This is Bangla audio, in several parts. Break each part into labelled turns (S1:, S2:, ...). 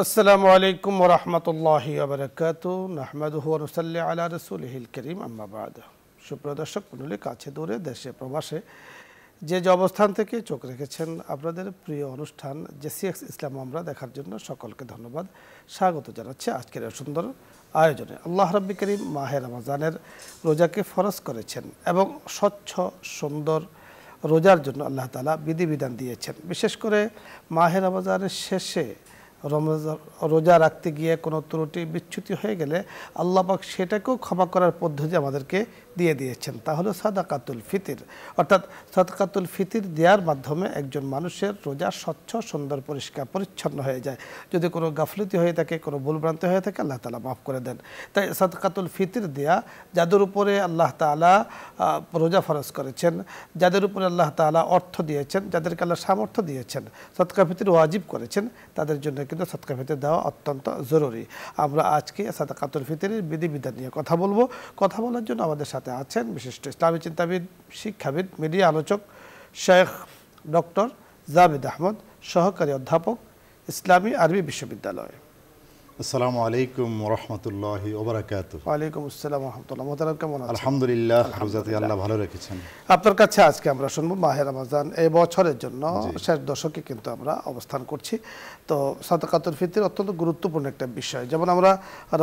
S1: আসসালামু আলাইকুম ওয়া রাহমাতুল্লাহি ওয়া বারাকাতুহু নাহমাদুহু ওয়া নুসাল্লি আলা রাসূলিহিল কারীম আম্মা বা'দ। সুপ্রিয় দর্শক মণ্ডলী, কাছে দূরে দেশে প্রবাসে যে অবস্থান থেকে চোখ রেখেছেন আপনাদের প্রিয় অনুষ্ঠান জেসিএক্স ইসলাম আমরা দেখার জন্য সকলকে ধন্যবাদ, স্বাগত জানাচ্ছি আজকের এই সুন্দর আয়োজনে। আল্লাহ রাব্বুল কারীম মাহে রমজানের রোজাকে ফরজ করেছেন এবং স্বচ্ছ সুন্দর রোজার জন্য আল্লাহ তাআলা বিধিবিধান দিয়েছেন। বিশেষ করে মাহে রমজানের শেষে রোজা রাখতে গিয়ে কোনো ত্রুটি বিচ্যুতি হয়ে গেলে আল্লাহ পাক সেটাকেও ক্ষমা করার পদ্ধতি আমাদেরকে দিয়ে দিয়েছেন, তা হলো সাদাকাতুল ফিতর। অর্থাৎ সাদাকাতুল ফিতর দেওয়ার মাধ্যমে একজন মানুষের রোজা স্বচ্ছ সুন্দর পরিষ্কার পরিচ্ছন্ন হয়ে যায়। যদি কোনো গাফলতি হয়ে থাকে, কোনো ভুলভ্রান্তি হয়ে থাকে, আল্লাহ তাআলা মাফ করে দেন। তাই সাদাকাতুল ফিতর দেয়া, যাদের উপরে আল্লাহ তাআলা রোজা ফরজ করেছেন, যাদের উপরে আল্লাহ তাআলা অর্থ দিয়েছেন, যাদেরকে আল্লাহ সামর্থ্য দিয়েছেন, সাদকা ফিতর ওয়াজিব করেছেন, তাদের জন্য কিন্তু সাদকা ফিতর দেওয়া অত্যন্ত জরুরি। আমরা আজকে সাদাকাতুল ফিতরের বিধিবিধান নিয়ে কথা বলবো। কথা বলার জন্য আমাদের সাথে আছেন বিশিষ্ট ইসলামী চিন্তাবিদ, শিক্ষাবিদ, মিডিয়া আলোচক শেখ ডক্টর জাবেদ আহমদ, সহকারী অধ্যাপক, ইসলামী আরবি বিশ্ববিদ্যালয়।
S2: আসসালামু আলাইকুম ওয়া রাহমাতুল্লাহি ওয়া বারাকাতুহু।
S1: ওয়া আলাইকুম আসসালাম ওয়া রাহমাতুল্লাহ। মোহতারাম, কেমন আছেন?
S2: আলহামদুলিল্লাহ, রোজাতে আল্লাহ ভালো রেখেছেন।
S1: আপনার কাছে আজকে আমরা শুনবো মাহে রমজান এই বছরের জন্য শেষ দশকে কিন্তু আমরা অবস্থান করছি। তো সাদাকাতুল ফিতর অত্যন্ত গুরুত্বপূর্ণ একটা বিষয়। যেমন আমরা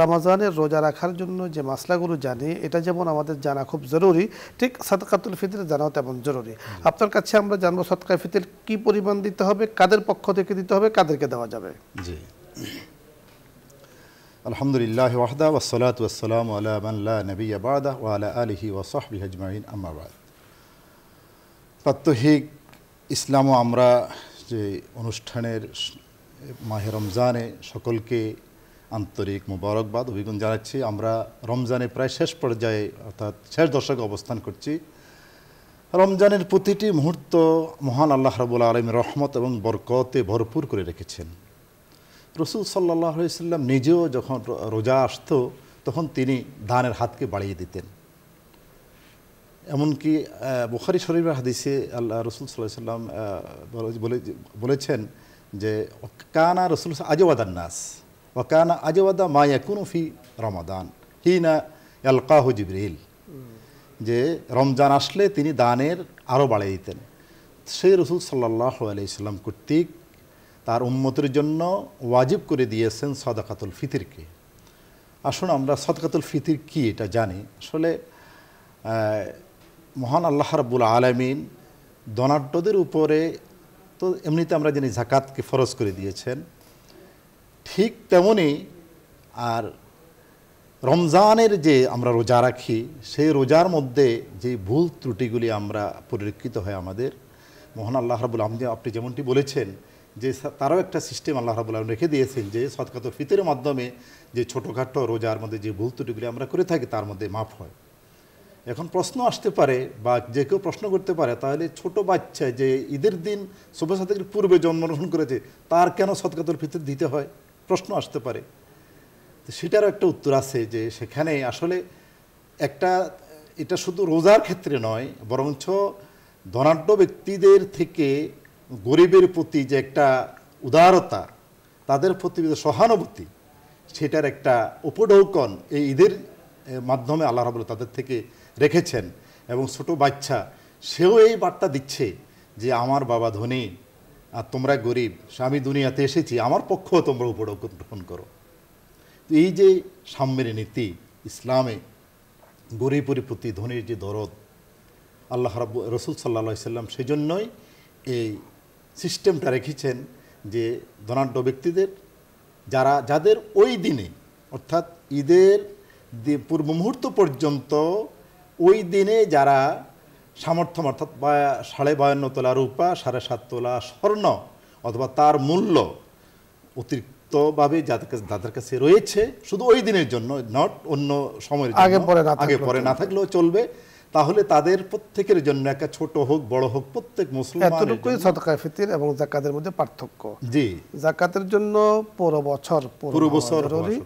S1: রমজানের রোজা রাখার জন্য যে মাসলাগুলো জানি, এটা যেমন আমাদের জানা খুব জরুরি, ঠিক সাদাকাতুল ফিতর জানাও তেমন জরুরি। আপনার কাছে আমরা জানবো সাদকা ফিতর কি পরিমাণ দিতে হবে, কাদের পক্ষ থেকে দিতে হবে, কাদেরকে দেওয়া যাবে? জি,
S2: আলহামদুলিল্লাহ ওয়াহদা ওয়াসসালাতু ওয়াসসালামু আলা মান লা নাবিয়্যা বা'দা ওয়া আলা আলিহি ওয়া সাহবিহি আজমাইন, আম্মা বা'দ। প্রাত্যহিক ইসলাম ও আমরা যে অনুষ্ঠানের মাহে রমজানে সকলকে আন্তরিক মোবারকবাদ অভিনন্দন জানাচ্ছি। আমরা রমজানে প্রায় শেষ পর্যায়ে অর্থাৎ শেষ দশকে অবস্থান করছি। রমজানের প্রতিটি মুহূর্ত মহান আল্লাহ রাব্বুল আলামিন রহমত এবং বরকতে ভরপুর করে রেখেছেন। রাসূল সাল্লাল্লাহু আলাইহি সাল্লাম নিজেও যখন রোজা আসতো তখন তিনি দানের হাতকে বাড়িয়ে দিতেন। এমনকি বুখারী শরীফের হাদিসে আল্লাহ রাসূল সাল্লাল্লাহু আলাইহি সাল্লাম বলেছেন যে কানা রাসূল আজওয়াদান নাস ওয়া কানা আজওয়াদা মা ইয়াকুনু ফি রমাদান হিনা ইয়ালকাহু জিবরিল, যে রমজান আসলে তিনি দানের আরও বাড়িয়ে দিতেন। সেই রাসূল সাল্লাল্লাহু আলাইহি সাল্লাম কর্তৃক তার উম্মতের জন্য ওয়াজিব করে দিয়েছেন সাদাকাতুল ফিতরকে। আসুন আমরা সাদাকাতুল ফিতর কি এটা জানি। আসলে মহান আল্লাহ রাব্বুল আলামিন ধনাঢ্যদের উপরে তো এমনিতে আমরা জানি যাকাতকে ফরজ করে দিয়েছেন, ঠিক তেমনই আর রমজানের যে আমরা রোজা রাখি সেই রোজার মধ্যে যে ভুল ত্রুটিগুলি আমরা পরিলক্ষিত হয় আমাদের, মহান আল্লাহ রাব্বুল আলামিন আপনি যেমনটি বলেছেন যে তারও একটা সিস্টেম আল্লাহ রাব্বুল আলামিন রেখে দিয়েছেন যে সাদকাতুল ফিতরের মাধ্যমে যে ছোটোখাটো রোজার মধ্যে যে ভুল ত্রুটিগুলি আমরা করে থাকি তার মধ্যে মাফ হয়। এখন প্রশ্ন আসতে পারে বা যে কেউ প্রশ্ন করতে পারে, তাহলে ছোট বাচ্চা যে ঈদের দিন শুভে সাদেকের পূর্বে জন্মগ্রহণ করেছে তার কেন সাদকাতুল ফিতর দিতে হয়, প্রশ্ন আসতে পারে। তো সেটারও একটা উত্তর আছে যে সেখানে আসলে এটা শুধু রোজার ক্ষেত্রে নয়, বরঞ্চ ধনাঢ্য ব্যক্তিদের থেকে গরিবের প্রতি যে একটা উদারতা, তাদের প্রতি যে সহানুভূতি, সেটার একটা উপঢৌকন এই ঈদের মাধ্যমে আল্লাহ রাব্বুল তাদের থেকে রেখেছেন। এবং ছোট বাচ্চা সেও এই বার্তা দিচ্ছে যে আমার বাবা ধনী আর তোমরা গরিব, আমি দুনিয়াতে এসেছি, আমার পক্ষও তোমরা উপঢৌকন গ্রহণ করো। এই যে সাম্যের নীতি ইসলামে, গরিবের প্রতি ধনীর যে দরদ, আল্লাহ রাসূল সাল্লাল্লাহু আলাইহি সাল্লাম সেজন্যই এই সিস্টেমটা রেখেছেন যে ধনাঢ্য ব্যক্তিদের যাদের ওই দিনে অর্থাৎ ঈদের পূর্ব মুহূর্ত পর্যন্ত ওই দিনে যারা সামর্থ্য অর্থাৎ 52.5 তোলা রূপা, 7.5 তোলা স্বর্ণ অথবা তার মূল্য অতিরিক্তভাবে যাদের কাছে রয়েছে শুধু ওই দিনের জন্য, নট অন্য সময়ের জন্য, আগে পরে না থাকলেও চলবে, তাহলে তাদের প্রত্যেকের জন্য একটা ছোট হোক বড় হোক প্রত্যেক মুসলমানের জন্য
S1: সাদকা ফিতর এবং যাকাতের মধ্যে পার্থক্য।
S2: জি,
S1: যাকাতের জন্য পুরো বছর জরুরি,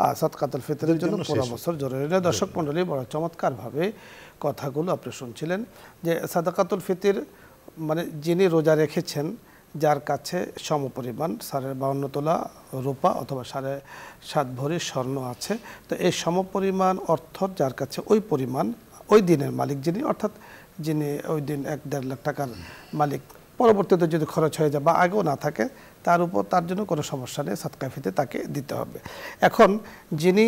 S1: আর সাদকাতুল ফিতরের জন্য পুরো বছর জরুরি। দর্শক মণ্ডলী, বড় চমৎকার ভাবে কথাগুলো আপনি শুনছিলেন যে সাদাকাতুল ফিতর মানে যিনি রোজা রেখেছেন, যার কাছে সমপরিমাণ 52.5 তোলা রূপা অথবা 7.5 ভরি স্বর্ণ আছে, তো এই সমপরিমাণ অর্থ যার কাছে ওই পরিমাণ ওই দিনের মালিক যিনি, অর্থাৎ যিনি ওই দিন 1-1.5 লাখ টাকার মালিক, পরবর্তীতে যদি খরচ হয়ে যায় বা আগেও না থাকে, তার উপর তার জন্য কোনো সমস্যা নেই, সাদকা ফিতর তাকে দিতে হবে। এখন যিনি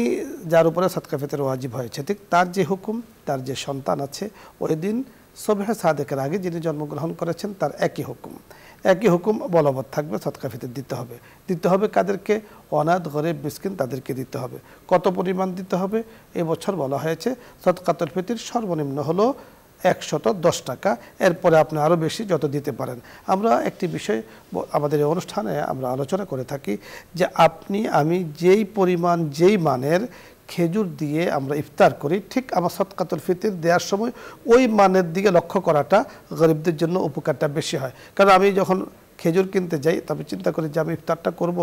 S1: যার উপরে সাদকা ফিতর ওয়াজিব হয়েছে, ঠিক তার যে হুকুম, তার যে সন্তান আছে, ওই দিন সুবহে সাদেকের আগে যিনি জন্মগ্রহণ করেছেন তার একই হুকুম বলবৎ থাকবে, সাদকা ফিতর দিতে হবে কাদেরকে? অনাথ, গরিব, মিসকিন, তাদেরকে দিতে হবে। কত পরিমাণ দিতে হবে? এবছর বলা হয়েছে সাদকাতুল ফিতর সর্বনিম্ন হলো 110 টাকা, এরপরে আপনি আরও বেশি যত দিতে পারেন। আমরা একটি বিষয় আমাদের এই অনুষ্ঠানে আমরা আলোচনা করে থাকি যে আপনি আমি যেই পরিমাণ যেই মানের খেজুর দিয়ে আমরা ইফতার করি, ঠিক আমার সাদকাতুল ফিতর দেওয়ার সময় ওই মানের দিকে লক্ষ্য করাটা গরিবদের জন্য উপকারটা বেশি হয়। কারণ আমি যখন খেজুর কিনতে যাই তবে চিন্তা করি যে আমি ইফতারটা করব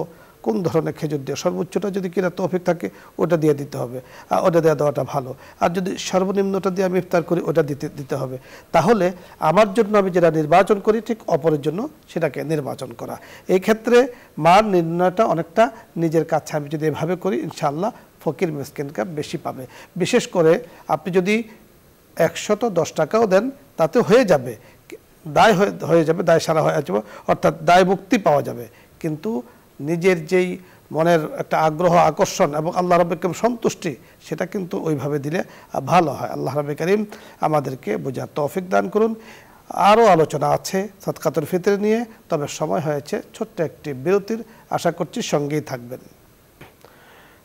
S1: কোন ধরনের খেজুর দিয়ে, সর্বোচ্চটা যদি কিনা তৌফিক থাকে ওটা দিয়ে দিতে হবে, ওটা দেওয়াটা ভালো। আর যদি সর্বনিম্নটা দিয়ে আমি ইফতার করি ওটা দিতে হবে। তাহলে আমার জন্য আমি যেটা নির্বাচন করি, ঠিক অপরের জন্য সেটাকে নির্বাচন করা। এই ক্ষেত্রে মান নির্ণয়টা অনেকটা নিজের কাছে আমি যদি এভাবে করি, ইনশাআল্লাহ ফকির মিসকিনকে বেশি পাবে। বিশেষ করে আপনি যদি 110 টাকাও দেন তাতে হয়ে যাবে, দায় হয়ে যাবে, দায় সারা হয়ে যাবে, অর্থাৎ দায় মুক্তি পাওয়া যাবে। কিন্তু নিজের যেই মনের একটা আগ্রহ, আকর্ষণ এবং আল্লাহ রাব্বুল কারীম সন্তুষ্টি, সেটা কিন্তু ওইভাবে দিলে ভালো হয়। আল্লাহ রাব্বুল কারীম আমাদেরকে বোঝার তৌফিক দান করুন। আরও আলোচনা আছে সাদকাতুল ফিতর নিয়ে, তবে সময় হয়েছে ছোট্ট একটি বিরতির, আশা করছি সঙ্গেই থাকবেন।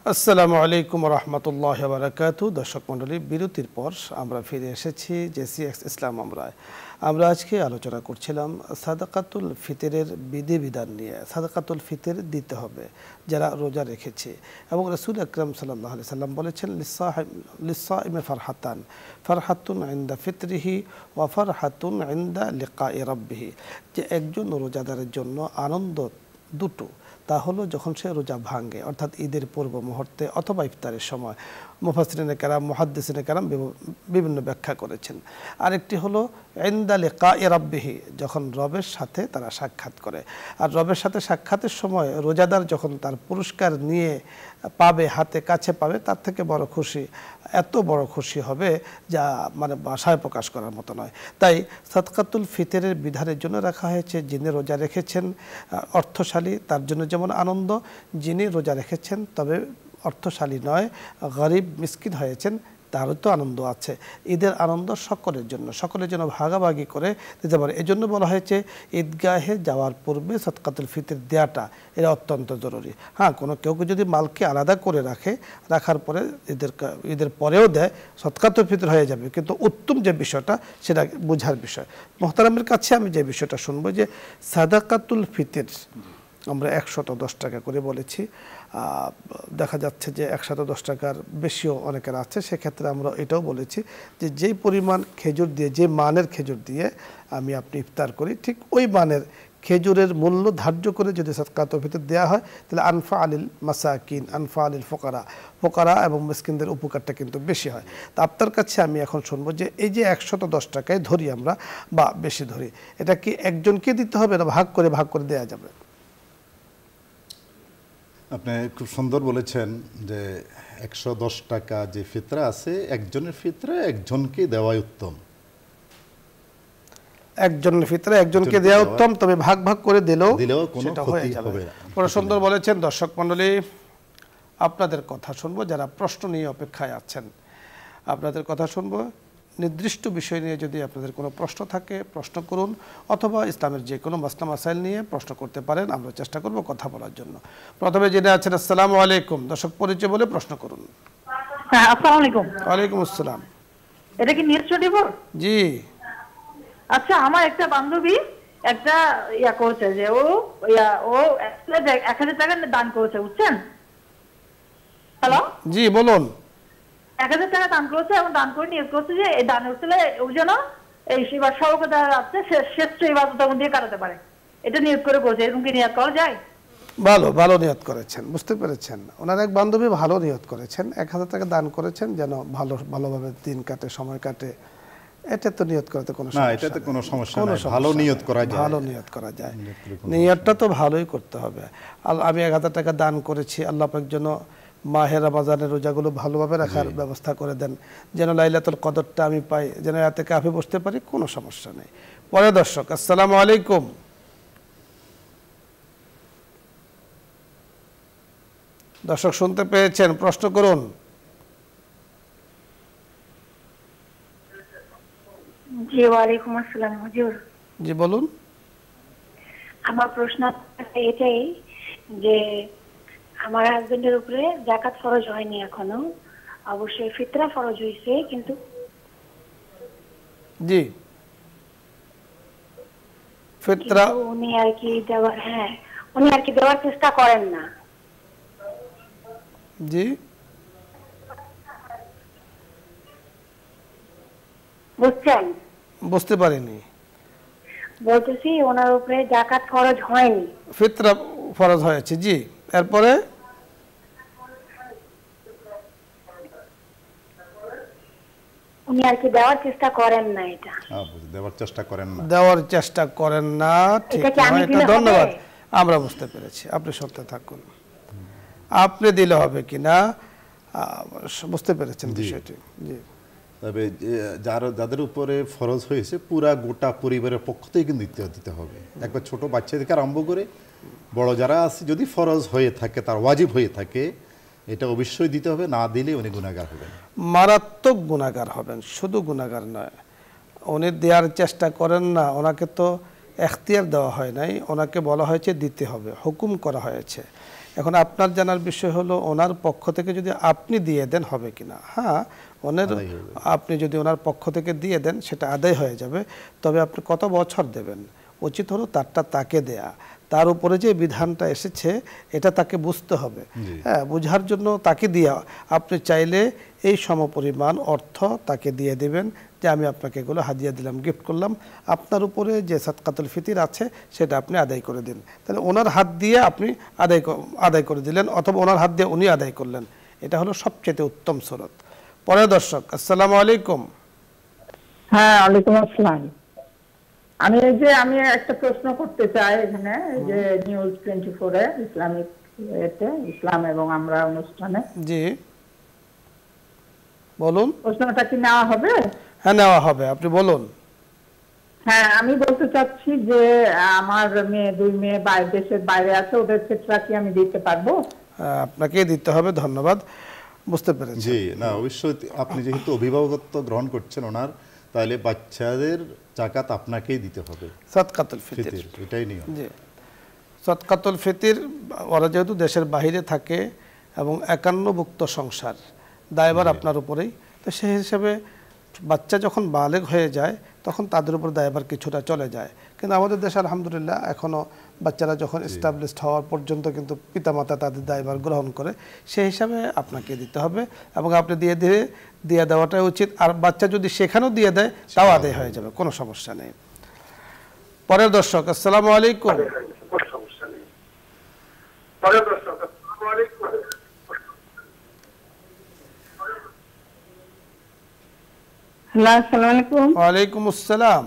S1: আসসালামু আলাইকুম রহমতুল্লাহ বারাকাতু। দর্শক মণ্ডলী, বিরতির পর আমরা ফিরে এসেছি JCX ইসলাম আমরা আজকে আলোচনা করছিলাম সাদাকাতুল ফিতরের বিধিবিধান নিয়ে। সাদাকাতুল ফিতর দিতে হবে যারা রোজা রেখেছে, এবং রাসূল আকরাম সাল্লাল্লাহু আলাইহি সাল্লাম বলেছেন লিসাইমি ফারহাতুন ইনদা ফিতরিহি ওয়া ফারহাতুন ইনদা লিকাই রাব্বিহি, যে একজন রোজাদারের জন্য আনন্দ দুটো, তা হলো যখন সে রোজা ভাঙে, অর্থাৎ ঈদের পূর্ব মুহূর্তে অথবা ইফতারের সময়। মুফাসসিরিনে কেরাম, মুহাদ্দিসিনে কেরাম বিভিন্ন ব্যাখ্যা করেছেন। আরেকটি হলো ইনদা লিকাই রাব্বিহি, যখন রবের সাথে তারা সাক্ষাৎ করে। আর রবের সাথে সাক্ষাতের সময় রোজাদার যখন তার পুরস্কার নিয়ে পাবে, হাতে কাছে পাবে, তার থেকে বড় খুশি, এত বড় খুশি হবে যা মানে ভাষায় প্রকাশ করার মতো নয়। তাই সাদকাতুল ফিতরের বিধানের জন্য রাখা হয়েছে যিনি রোজা রেখেছেন অর্থশালী, তার জন্য যেমন আনন্দ, যিনি রোজা রেখেছেন তবে অর্থশালী নয়, গরিব মিসকিন হয়েছেন, তারও তো আনন্দ আছে। ঈদের আনন্দ সকলের জন্য, সকলের জন্য ভাগাভাগি করে দিতে পারে। এই জন্য বলা হয়েছে ঈদগাহে যাওয়ার পূর্বে সাদকাতুল ফিতর দেওয়াটা এটা অত্যন্ত জরুরি। হ্যাঁ, কেউ যদি মালকে আলাদা করে রাখার পরে ঈদের পরেও দেয়, সাদকাতুল ফিতর হয়ে যাবে, কিন্তু উত্তম যে বিষয়টা সেটা বোঝার বিষয়। মোহতারামের কাছে আমি যে বিষয়টা শুনবো যে সাদাকাতুল ফিতর আমরা 110 টাকা করে বলেছি, দেখা যাচ্ছে যে 110 টাকার বেশিও অনেকের আছে, সেক্ষেত্রে আমরা এটাও বলেছি যে যেই পরিমাণ খেজুর দিয়ে, যে মানের খেজুর দিয়ে আপনি ইফতার করি, ঠিক ওই মানের খেজুরের মূল্য ধার্য করে যদি সাদকাতুল ফিতর দেওয়া হয়, তাহলে আনফা আলিল মাসাকিন, আনফা আলিল ফোকারা এবং মিসকিনদের উপকারটা কিন্তু বেশি হয়। তা আপনার কাছে আমি এখন শুনবো যে এই যে 110 টাকায় ধরি আমরা বা বেশি ধরি, এটা কি একজনকে দিতে হবে না ভাগ করে দেওয়া যাবে?
S2: আপনি খুব সুন্দর বলেছেন যে 110 টাকা যে ফিতরা আছে, একজনের ফিতরা একজনকে দেওয়াই উত্তম।
S1: একজনের ফিতরা একজনকে দেওয়া উত্তম, তবে ভাগ করে দিলেও
S2: কোনো ক্ষতি হবে না।
S1: বড় সুন্দর বলেছেন। দর্শক মণ্ডলী, আপনাদের কথা শুনবো, যারা প্রশ্ন নিয়ে অপেক্ষায় আছেন আপনাদের কথা শুনবো। নির্দিষ্ট বিষয় নিয়ে যদি আপনাদের কোনো প্রশ্ন থাকে প্রশ্ন করুন, অথবা ইসলামের যে কোনো মাসলা মাসাইল নিয়ে প্রশ্ন করতে পারেন, আমরা চেষ্টা করব কথা বলার জন্য। প্রথমে যিনি আছেন, আসসালামু আলাইকুম, দর্শক পরিচয় বলে প্রশ্ন করুন।
S3: হ্যাঁ, আসসালামু আলাইকুম।
S1: ওয়ালাইকুম আসসালাম।
S3: এটা কি নিউজ 24?
S1: জি।
S3: আচ্ছা, আমার একটা বান্ধবী একটা করেছে যে ও 1000 টাকা দান করেছে, বুঝছেন? হ্যালো,
S1: জি বলুন।
S3: 1000 টাকা দান করেছে এবং দান করে নিয়োগ করেছে যে এই দানের উসিলে ও যেন এই সেবার সর্বদা রাখতে শ্রেষ্ঠ ইবাদত দিয়ে কাটাতে পারে, এটা নিয়োগ করেছে। এরকম কি নিয়োগ করা যায়?
S1: ভালো নিয়ত করেছেন, বুঝতে পেরেছেন। ওনার এক বান্ধবী ভালো নিয়ত করেছেন, 1000 টাকা দান করেছেন যেন ভালোভাবে দিন কাটে, সময় কাটে, এটা তো নিয়ত করতে কোনো
S2: না,
S1: সমস্যা
S2: এটাতে
S1: নেই।
S2: কোনো সমস্যা
S1: কোনো
S2: নাই,
S1: সমস্যা
S2: ভালো নিয়ত
S1: নেই।
S2: করা যায়।
S1: ভালো নিয়ত করা যায়,
S2: নিয়ত করে কোনো
S1: নিয়তটা তো ভালোই করতে হবে। আমি 1000 টাকা দান করেছি, আল্লাহ পাক যেন মাহে রমজানের রোজাগুলো ভালোভাবে রাখার ব্যবস্থা করে দেন, যেন লাইলাতুল কদরটা আমি পাই, যেন এতে কাফে বসতে পারি, কোনো সমস্যা নেই। পরে দর্শক, আসসালামু আলাইকুম। দর্শক শুনতে পেয়েছেন, প্রশ্ন করুন।
S4: জি, ওয়ালাইকুম আসসালাম হুজুর।
S1: জি বলুন।
S4: আমার প্রশ্ন এটাই যে আমার হাজবেন্ডের উপরে যাকাত ফরজ হয়নি এখনো, অবশ্যই ফিতরা ফরজ হয়েছে, কিন্তু
S1: জি, ফিতরা
S4: উনি আর কি দেওয়ার উনি আর কি দেওয়ার চেষ্টা করেন না।
S1: জি,
S4: বুঝছেন?
S1: বুঝতে পারিনি।
S4: বলতেছি ওনার উপরে যাকাত ফরজ হয়নি।
S1: ফিতরা ফরজ হয়েছে, জি। এরপরে
S4: উনি আর কি দেওয়ার চেষ্টা করেন না, এটা
S2: দেওয়ার চেষ্টা করেন না।
S1: দেওয়ার চেষ্টা করেন না, ঠিক
S4: এটা কি আমি
S1: নয়, এটা
S4: দিলে হবে?
S1: ধন্যবাদ। আমরা বুঝতে পেরেছি, আপনি সত্যি থাকুন। আপনি দিলে হবে কিনা বুঝতে পেরেছেন বিষয়টি, জি।
S2: তবে যাদের উপরে ফরজ হয়েছে পুরা গোটা পরিবারের পক্ষ থেকে কিন্তু দিতে হবে, একবার ছোট বাচ্চা থেকে আরম্ভ করে বড় যারা আছে, যদি ফরজ হয়ে থাকে, তার ওয়াজিব হয়ে থাকে, এটা অবশ্যই দিতে হবে, না দিলে উনি গুনাহগার হবেন,
S1: মারাত্মক গুনাহগার হবেন। শুধু গুনাহগার নয়, উনি দেওয়ার চেষ্টা করেন না, ওনাকে তো এখতিয়ার দেওয়া হয় নাই, ওনাকে বলা হয়েছে দিতে হবে, হুকুম করা হয়েছে। এখন আপনার জানার বিষয় হলো ওনার পক্ষ থেকে যদি আপনি দিয়ে দেন হবে কিনা। হ্যাঁ, আপনি যদি ওনার পক্ষ থেকে দিয়ে দেন সেটা আদায় হয়ে যাবে, তবে আপনি কত বছর দেবেন, উচিত হলো তারটা তাকে দেয়া। তার উপরে যে বিধানটা এসেছে এটা তাকে বুঝতে হবে, হ্যাঁ, বুঝার জন্য তাকে দিয়া। আপনি চাইলে এই সমপরিমাণ অর্থ তাকে দিয়ে দেবেন, যে আমি আপনাকে এগুলো হাদিয়া দিলাম, গিফট করলাম, আপনার উপরে যে সাদকাতুল ফিতির আছে সেটা আপনি আদায় করে দিন। তাহলে ওনার হাত দিয়ে আপনি আদায় করে দিলেন, অথবা ওনার হাত দিয়ে উনি আদায় করলেন, এটা হলো সবচেয়ে উত্তম সুরত। পরে দর্শক, আসসালামু আলাইকুম।
S5: হ্যাঁ, ওয়ালাইকুম আসসালাম। আমি একটা প্রশ্ন করতে চাই এখানে, যে নিউজ 24 এ ইসলামিক ইসলাম এবং আমরা অনুষ্ঠানে।
S1: জি বলুন।
S5: প্রশ্নটা কি নেওয়া হবে?
S1: হ্যাঁ, নেওয়া হবে, আপনি বলুন।
S5: হ্যাঁ, আমি বলতে চাচ্ছি যে আমার দুই মেয়ে দেশের বাইরে আছে, ওদের ক্ষেত্রে কি আমি দিতে পারবো?
S1: আপনাকে দিতে হবে, ধন্যবাদ, বুঝতে পেরেছি।
S2: জি, না অবশ্যই। আপনি যেহেতু অভিভাবকত্ব গ্রহণ করছেন ওনার, তাহলে বাচ্চাদের যাকাত আপনাকেই দিতে হবে,
S1: সাদকাতুল ফিতির,
S2: এটাই নিয়ম।
S1: জি, সাদকাতুল ফিতির। ওরা যেহেতু দেশের বাইরে থাকে এবং একান্নভুক্ত সংসার, দায়ভার আপনার উপরেই, তো সেই হিসেবে বাচ্চা যখন বালেগ হয়ে যায় তখন তাদের উপর দায়ভার কিছুটা চলে যায়। কিন্তু আমাদের দেশে আলহামদুলিল্লাহ এখনও বাচ্চারা যখন এস্টাবলিশড হওয়ার পর্যন্ত কিন্তু পিতামাতা তাদের দায়ভার গ্রহণ করে, সেই হিসাবে আপনাকে দিতে হবে, এবং আপনি দিয়ে দেওয়াটাই উচিত। আর বাচ্চা যদি সেখানেও দিয়ে দেয় তাও আদায় হয়ে যাবে, কোনো সমস্যা নেই। পরের দর্শক, আসসালামু আলাইকুম।
S4: হ্যালো, আসসালামু আলাইকুম।
S1: ওয়ালাইকুম আসসালাম।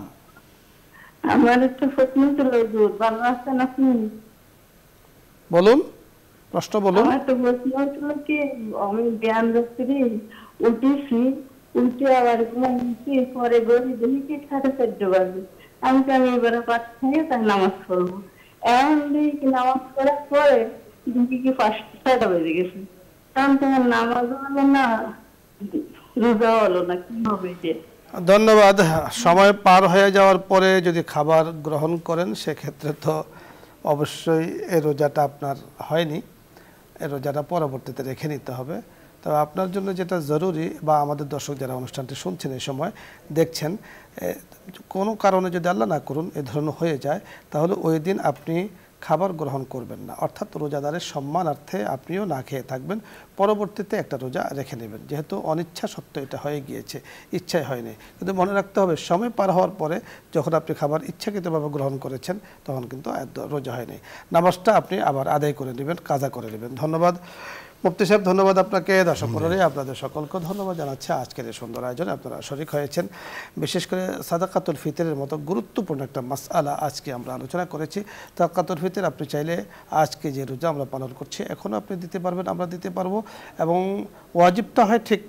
S4: আমার একটা প্রশ্ন ছিল, ভালো আছেন আপনি?
S1: বলুন, প্রশ্ন বলুন।
S4: আমার একটা প্রশ্ন ছিল কি, আমি জ্ঞান রাত্রি উঠেছি, উঠে আবার ঘুমাচ্ছি, পরে গড়ি দেখি কি 4:30 বাজে। আমি এবারে 5 থেকে তাই নামাজ পড়বো। এখন দেখি নামাজ পড়ার পরে দেখি কি 5:30 বেজে গেছে। তখন তোমার নামাজ হলো না, রোজা হলো না, কি হবে যে?
S1: ধন্যবাদ। সময় পার হয়ে যাওয়ার পরে যদি খাবার গ্রহণ করেন সেক্ষেত্রে তো অবশ্যই এই রোজাটা আপনার হয়নি, এই রোজাটা পরবর্তীতে রেখে নিতে হবে। তবে আপনার জন্য যেটা জরুরি, বা আমাদের দর্শক যারা অনুষ্ঠানটি শুনছেন এই সময় দেখছেন, কোনো কারণে যদি আল্লাহ না করুন এ ধরনের হয়ে যায়, তাহলে ওই দিন আপনি খাবার গ্রহণ করবেন না, অর্থাৎ রোজাদারের সম্মানার্থে আপনিও না খেয়ে থাকবেন, পরবর্তীতে একটা রোজা রেখে নেবেন। যেহেতু অনিচ্ছা সত্ত্বেও এটা হয়ে গিয়েছে, ইচ্ছাই হয়নি। কিন্তু মনে রাখতে হবে, সময় পার হওয়ার পরে যখন আপনি খাবার ইচ্ছাকৃতভাবে গ্রহণ করেছেন তখন কিন্তু রোজা হয়নি। নামাজটা আপনি আবার আদায় করে নেবেন, কাজা করে নেবেন। ধন্যবাদ। মুফতি সাহেব ধন্যবাদ আপনাকে। দর্শক মণ্ডলী আপনাদের সকলকে ধন্যবাদ জানাচ্ছি আজকের এই সুন্দর আয়োজনে আপনারা শরীক হয়েছেন। বিশেষ করে সাদাকাতুল ফিতরের মতো গুরুত্বপূর্ণ একটা মাসআলা আজকে আমরা আলোচনা করেছি। সাদাকাতুল ফিতর আপনি চাইলে আজকে যে রোজা আমরা পালন করছি এখনও আপনি দিতে পারবেন, আমরা দিতে পারবো, এবং ওয়াজিবটা হয় ঠিক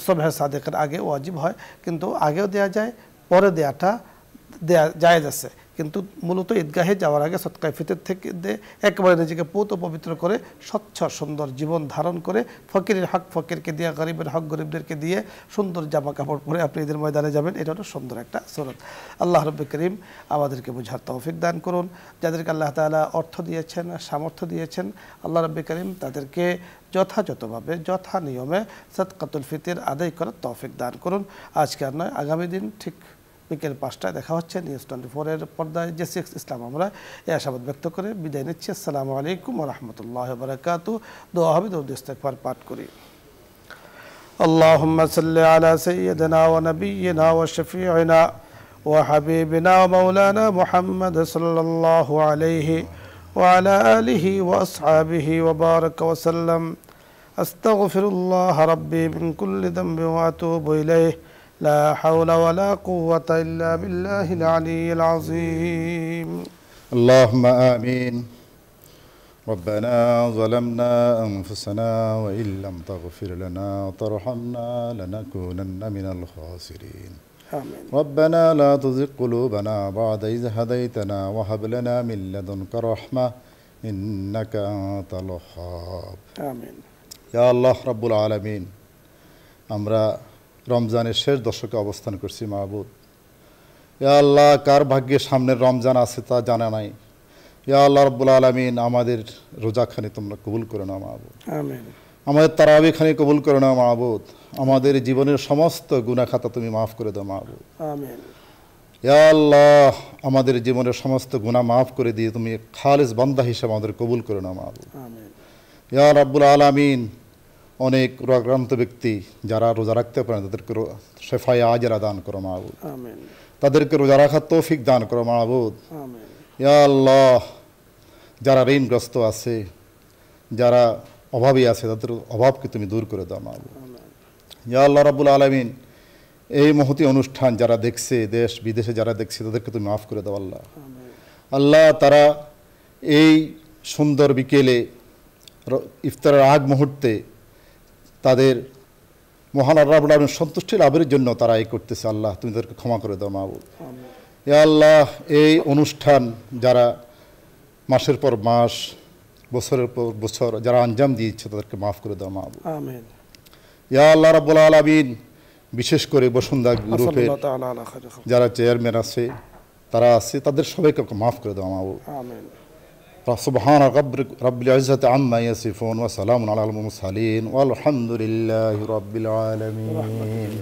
S1: সবহে সাদেকের আগে ওয়াজিব হয়, কিন্তু আগেও দেওয়া যায়, পরে দেওয়াটা দেয়া জায়েজ আছে, কিন্তু মূলত ঈদগাহে যাওয়ার আগে সদকায়ে ফিতর থেকে একেবারে নিজেকে পুত ও পবিত্র করে স্বচ্ছ সুন্দর জীবন ধারণ করে ফকিরের হক ফকিরকে দিয়ে, গরিবের হক গরিবদেরকে দিয়ে সুন্দর জামা কাপড় পরে আপনি ঈদের ময়দানে যাবেন। এটা হলো সুন্দর একটা সুন্নাত। আল্লাহ রাব্বুল করিম আমাদেরকে বুঝার তৌফিক দান করুন। যাদেরকে আল্লাহ তাআলা অর্থ দিয়েছেন, সামর্থ্য দিয়েছেন, আল্লাহ রাব্বুল করিম তাদেরকে যথাযথভাবে যথা নিয়মে সাদকাতুল ফিতর আদায় করার তৌফিক দান করুন। আজকে আর নয়, আগামী দিন ঠিক বিকেল 5টায় দেখা হচ্ছে নিউজ 24-এর পর্দায় জেসিএক্স ইসলাম। আমরা এই আশাবাদ ব্যক্ত করে বিদায় নিচ্ছি। আসসালামু আলাইকুম ওয়া রাহমাতুল্লাহি ওয়া বারাকাতুহু। দোয়া হবে, দরুদ ইস্তেগফার পাঠ করি। আল্লাহুম্মা সাল্লি আলা সাইয়্যিদিনা ওয়া নাবিয়্যিনা ওয়া শাফিঈনা ওয়া হাবিবিনা ওয়া মাওলানা মুহাম্মদ সাল্লাল্লাহু আলাইহি ওয়া আলা আলিহি ওয়া আসহাবিহি ওয়া বারাকা ওয়া সাল্লাম। আস্তাগফিরুল্লাহ রাব্বি মিন কুল্লি যামবিন ওয়া আতুবু ইলাইহি। لا حول ولا قوة إلا بالله العلي العظيم.
S2: اللهم آمين. ربنا ظلمنا أنفسنا وإن لم تغفر لنا وترحمنا لنكونن من الخاسرين.
S1: آمين.
S2: ربنا لا تزغ قلوبنا بعد إذ هديتنا وهب لنا من لدنك رحمة إنك أنت الوهاب.
S1: آمين.
S2: يا الله رب العالمين. আমরা রমজানের শেষ দশকে অবস্থান করছি মাহবুব। ইয়া আল্লাহ, কার ভাগ্যে সামনের রমজান আছে তা জানা নাই। ইয়া আল্লাহ রাব্বুল আলামিন, আমাদের রোজাখানি তোমরা কবুল করে নাও মাহবুব।
S1: আমিন।
S2: আমাদের তারাবিখানি কবুল করে নাও মাহবুব। আমাদের জীবনের সমস্ত গুনাহ খাতা তুমি মাফ করে দাও মাহবুব।
S1: আমিন।
S2: ইয়া আল্লাহ, আমাদের জীবনের সমস্ত গুনাহ মাফ করে দিয়ে তুমি খালিস বান্দা হিসেবে আমাদের কবুল করে নাও মাহবুব।
S1: আমিন।
S2: ইয়া রাব্বুল আলামিন, অনেক রোগাক্রান্ত ব্যক্তি যারা রোজা রাখতে পারেন তাদেরকে শেফায়ে আজরা দান করো মাহবুব।
S1: আমিন।
S2: তাদেরকে রোজা রাখার তৌফিক দান করো মাহবুব।
S1: আমিন।
S2: ইয়া আল্লাহ, যারা ঋণগ্রস্ত আছে, যারা অভাবী আছে, তাদের অভাবকে তুমি দূর করে দাও মাহবুব। ইয়া আল্লাহ রাব্বুল আলামিন, এই মহতি অনুষ্ঠান যারা দেখছে, দেশ বিদেশে যারা দেখছে, তাদেরকে তুমি মাফ করে দাও আল্লাহ। আল্লাহ, তারা এই সুন্দর বিকেলে ইফতারের আগ মুহূর্তে তাদের মহান আল্লাহ রাব্বুল আলামিন সন্তুষ্টি লাভের জন্য তারা এই করতেছে। আল্লাহ, তুমি তাদেরকে ক্ষমা করে দাও মাহবুব। ইয়া আল্লাহ, এই অনুষ্ঠান যারা মাসের পর মাস, বছরের পর বছর যারা আঞ্জাম দিয়েছে, তাদেরকে মাফ করে দাও মাহবুব।
S1: আমিন।
S2: ইয়া আল্লাহ রাব্বুল আলামিন, বিশেষ করে বসুন্ধরা গ্রুপের যারা চেয়ারম্যান আছে, তারা আছে, তাদের সবাইকে মাফ করে দাও মাহবুব।
S1: আমিন।
S2: سبحان رب العزة عما يصفون وسلام على المرسلين والحمد لله رب العالمين.